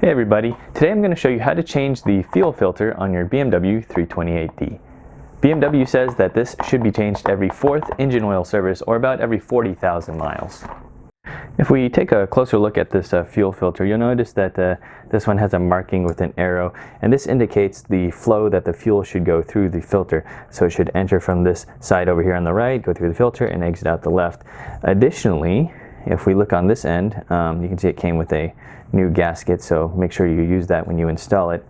Hey everybody, today I'm going to show you how to change the fuel filter on your BMW 328D. BMW says that this should be changed every 4th engine oil service or about every 40,000 miles. If we take a closer look at this fuel filter, you'll notice that this one has a marking with an arrow, and this indicates the flow that the fuel should go through the filter. So it should enter from this side over here on the right, go through the filter, and exit out the left. Additionally, if we look on this end, you can see it came with a new gasket, so make sure you use that when you install it.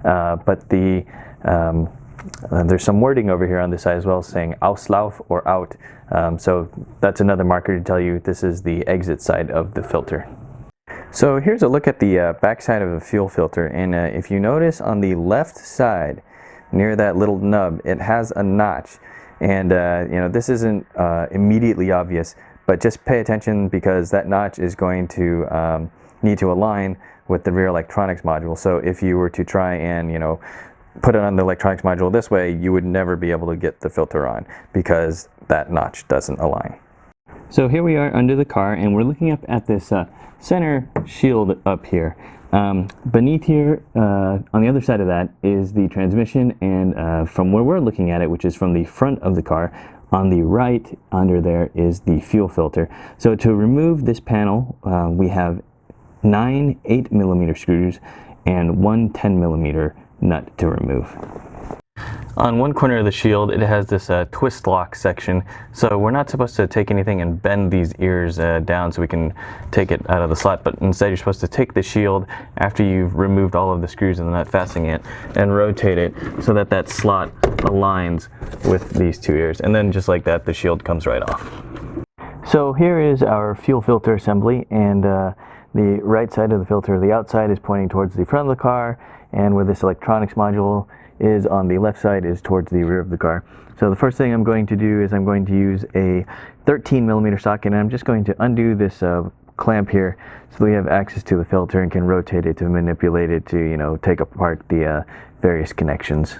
But there's some wording over here on this side as well saying Auslauf or out. So that's another marker to tell you this is the exit side of the filter. So here's a look at the back side of the fuel filter, and if you notice on the left side near that little nub, it has a notch, and this isn't immediately obvious, but just pay attention because that notch is going to need to align with the rear electronics module. So if you were to try and put it on the electronics module this way, you would never be able to get the filter on because that notch doesn't align. So here we are under the car, and we're looking up at this center shield up here. Beneath here, on the other side of that, is the transmission, and from where we're looking at it, which is from the front of the car, on the right under there is the fuel filter. So to remove this panel, we have 9 8mm screws and 1 10mm nut to remove. On one corner of the shield, it has this twist lock section, so we're not supposed to take anything and bend these ears down so we can take it out of the slot, but instead you're supposed to take the shield after you've removed all of the screws and the nut fastening it and rotate it so that that slot aligns with these two ears, and then just like that the shield comes right off. So here is our fuel filter assembly, and the right side of the filter, the outside, is pointing towards the front of the car, and where this electronics module is on the left side is towards the rear of the car. So the first thing I'm going to do is I'm going to use a 13mm socket, and I'm just going to undo this clamp here so we have access to the filter and can rotate it to manipulate it to take apart the various connections.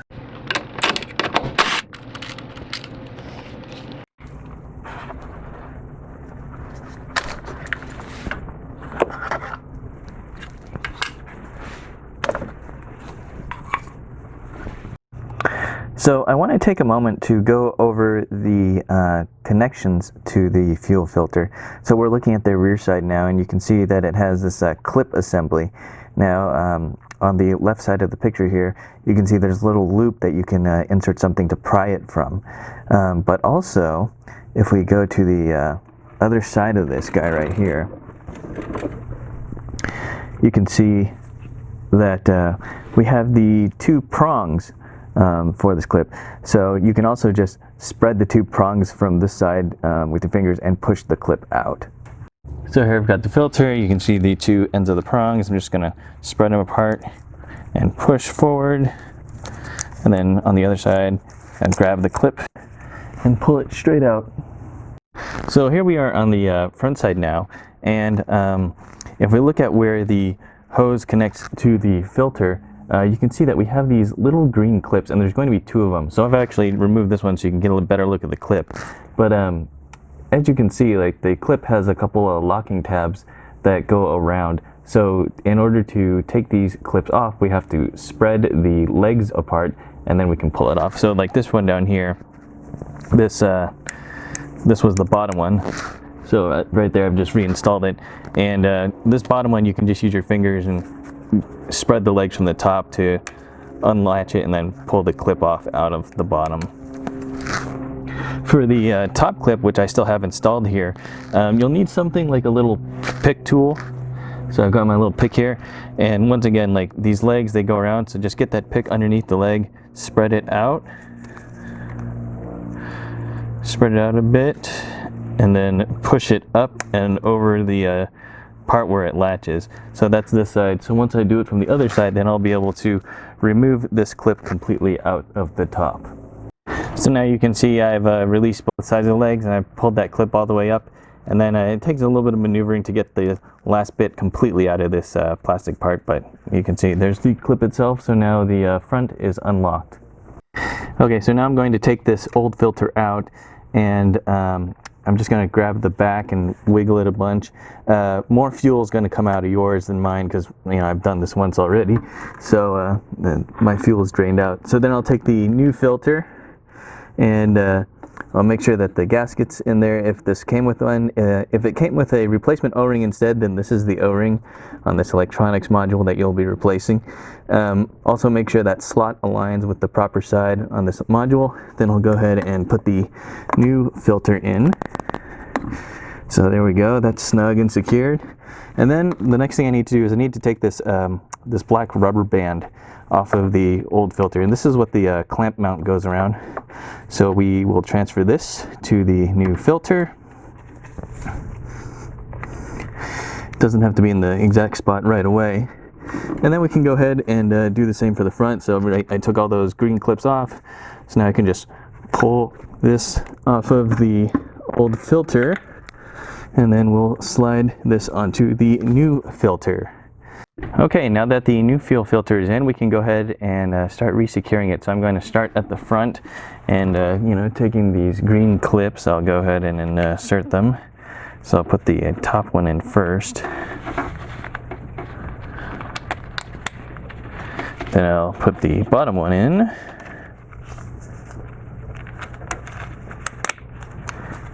So I want to take a moment to go over the connections to the fuel filter. So we're looking at the rear side now, and you can see that it has this clip assembly. Now on the left side of the picture here, you can see there's a little loop that you can insert something to pry it from. But also, if we go to the other side of this guy right here, you can see that we have the 2 prongs for this clip. So you can also just spread the 2 prongs from this side with your fingers and push the clip out. So here I've got the filter. You can see the 2 ends of the prongs. I'm just going to spread them apart and push forward, and then on the other side and grab the clip and pull it straight out. So here we are on the front side now, and if we look at where the hose connects to the filter, you can see that we have these little green clips, and there's going to be 2 of them. So I've actually removed this one so you can get a better look at the clip. But as you can see, like, the clip has a couple of locking tabs that go around. So in order to take these clips off, we have to spread the legs apart, and then we can pull it off. So like this one down here, this was the bottom one. So right there, I've just reinstalled it. And this bottom one, you can just use your fingers and spread the legs from the top to unlatch it and then pull the clip off out of the bottom. For the top clip, which I still have installed here, you'll need something like a little pick tool. So I've got my little pick here, and once again, like, these legs, they go around, so just get that pick underneath the leg, spread it out a bit, and then push it up and over the part where it latches. So that's this side. So once I do it from the other side, then I'll be able to remove this clip completely out of the top. So now you can see I've released both sides of the legs, and I've pulled that clip all the way up, and then it takes a little bit of maneuvering to get the last bit completely out of this plastic part, but you can see there's the clip itself. So now the front is unlocked. Okay, so now I'm going to take this old filter out, and I'm just going to grab the back and wiggle it a bunch. More fuel is going to come out of yours than mine because, you know, I've done this once already. So my fuel is drained out. So then I'll take the new filter and I'll make sure that the gasket's in there. If this came with one, if it came with a replacement O-ring instead, then this is the O-ring on this electronics module that you'll be replacing. Also make sure that slot aligns with the proper side on this module. Then I'll go ahead and put the new filter in. So there we go, that's snug and secured. And then the next thing I need to do is I need to take this this black rubber band off of the old filter, and this is what the clamp mount goes around. So we will transfer this to the new filter. It doesn't have to be in the exact spot right away. And then we can go ahead and do the same for the front. So I took all those green clips off, so now I can just pull this off of the old filter, and then we'll slide this onto the new filter. Okay, now that the new fuel filter is in, we can go ahead and start resecuring it. So I'm going to start at the front, and you know, taking these green clips, I'll go ahead and insert them. So I'll put the top one in first. Then I'll put the bottom one in.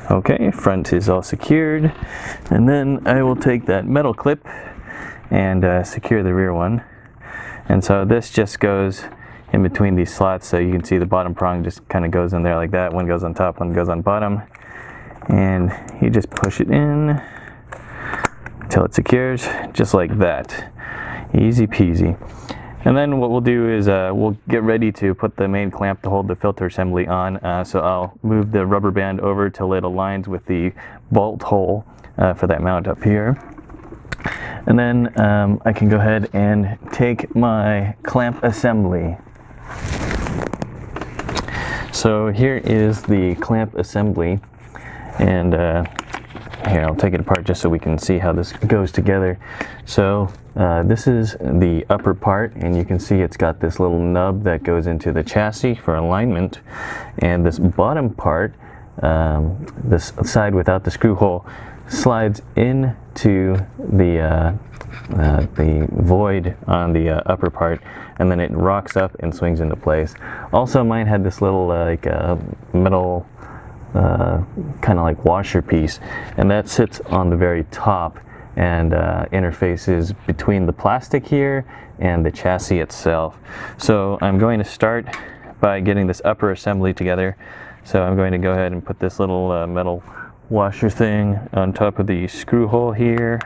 Okay, front is all secured. And then I will take that metal clip and secure the rear one. And so this just goes in between these slots, so you can see the bottom prong just kind of goes in there like that. One goes on top, one goes on bottom. And you just push it in until it secures, just like that. Easy peasy. And then what we'll do is we'll get ready to put the main clamp to hold the filter assembly on. So I'll move the rubber band over till it aligns with the bolt hole for that mount up here. And then I can go ahead and take my clamp assembly. So here is the clamp assembly, and here, I'll take it apart just so we can see how this goes together. So this is the upper part, and you can see it's got this little nub that goes into the chassis for alignment, and this bottom part, this side without the screw hole, slides into the void on the upper part, and then it rocks up and swings into place. Also, mine had this little metal kind of like washer piece, and that sits on the very top and interfaces between the plastic here and the chassis itself. So I'm going to start by getting this upper assembly together. So I'm going to go ahead and put this little metal washer thing on top of the screw hole here.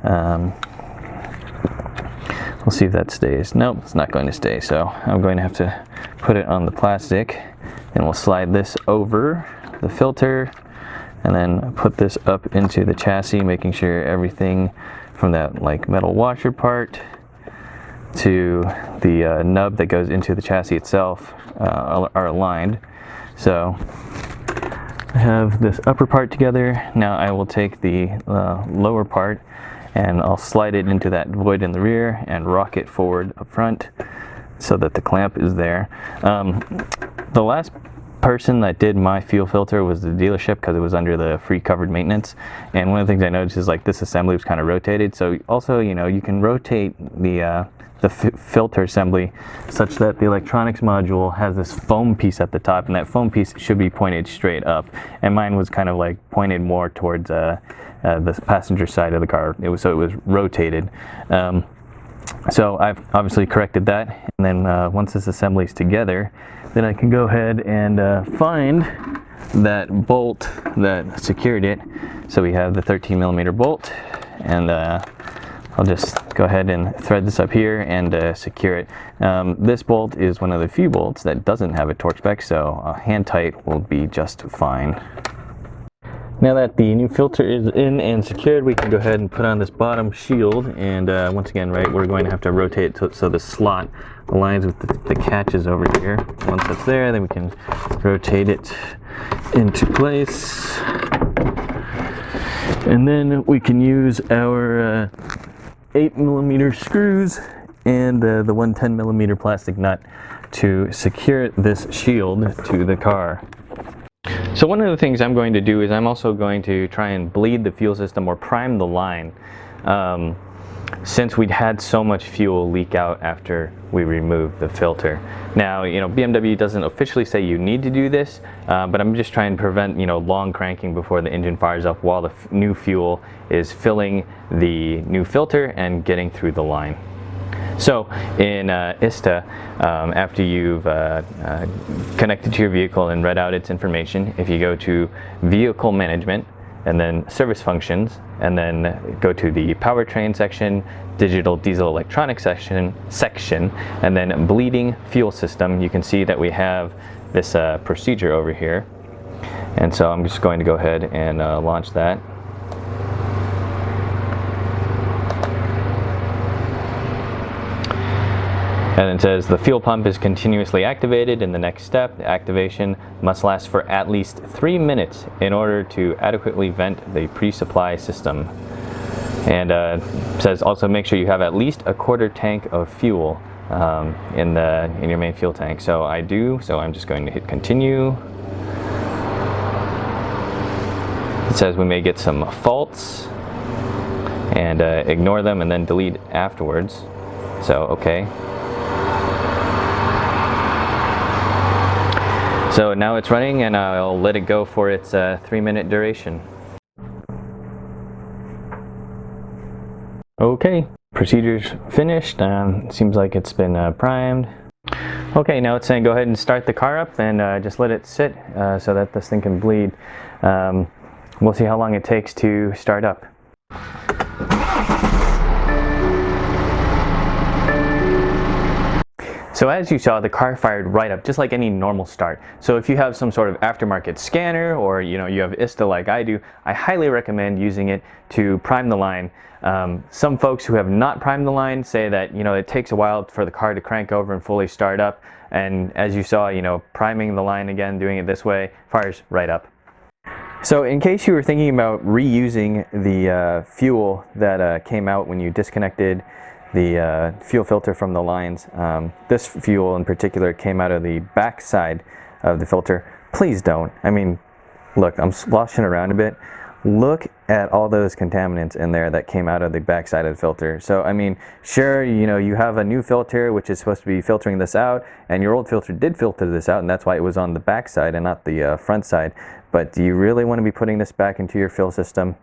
We'll see if that stays. Nope, it's not going to stay, so I'm going to have to put it on the plastic, and we'll slide this over the filter and then put this up into the chassis, making sure everything from that like metal washer part to the nub that goes into the chassis itself are aligned. So I have this upper part together. Now I will take the lower part and I'll slide it into that void in the rear and rock it forward up front so that the clamp is there. The last person that did my fuel filter was the dealership because it was under the free covered maintenance, and one of the things I noticed is like this assembly was kind of rotated. So also, you know, you can rotate the filter assembly such that the electronics module has this foam piece at the top, and that foam piece should be pointed straight up, and mine was kind of like pointed more towards the passenger side of the car. It was rotated. So I've obviously corrected that, and then once this assembly is together, then I can go ahead and find that bolt that secured it. So we have the 13mm bolt, and I'll just go ahead and thread this up here and secure it. This bolt is one of the few bolts that doesn't have a torque spec, so hand tight will be just fine. Now that the new filter is in and secured, we can go ahead and put on this bottom shield, and once again, right, we're going to have to rotate it so the slot aligns with the catches over here. Once that's there, then we can rotate it into place, and then we can use our 8mm screws and the 110mm plastic nut to secure this shield to the car. So So one of the things I'm going to do is I'm also going to try and bleed the fuel system or prime the line, since we'd had so much fuel leak out after we removed the filter. Now, BMW doesn't officially say you need to do this, but I'm just trying to prevent, long cranking before the engine fires up while the new fuel is filling the new filter and getting through the line. So in ISTA, after you've connected to your vehicle and read out its information, if you go to Vehicle Management and then Service Functions, and then go to the Powertrain section, Digital Diesel Electronics section, and then Bleeding Fuel System, you can see that we have this procedure over here. And so I'm just going to go ahead and launch that. And it says the fuel pump is continuously activated. In the next step, the activation must last for at least 3 minutes in order to adequately vent the pre-supply system. And says also make sure you have at least a quarter tank of fuel in your main fuel tank. So I do, so I'm just going to hit continue. It says we may get some faults and ignore them and then delete afterwards. So okay. So now it's running, and I'll let it go for its 3-minute duration. Okay, procedure's finished. Seems like it's been primed. Okay, now it's saying go ahead and start the car up and just let it sit so that this thing can bleed. We'll see how long it takes to start up. So as you saw, the car fired right up, just like any normal start. So if you have some sort of aftermarket scanner, or you have ISTA like I do, I highly recommend using it to prime the line. Some folks who have not primed the line say that it takes a while for the car to crank over and fully start up. And as you saw, priming the line again, doing it this way, fires right up. So in case you were thinking about reusing the fuel that came out when you disconnected the fuel filter from the lines, this fuel in particular came out of the back side of the filter. Please don't. I mean, look, I'm sloshing around a bit. Look at all those contaminants in there that came out of the back side of the filter. So I mean, sure, you have a new filter which is supposed to be filtering this out, and your old filter did filter this out, and that's why it was on the back side and not the front side. But do you really want to be putting this back into your fuel system?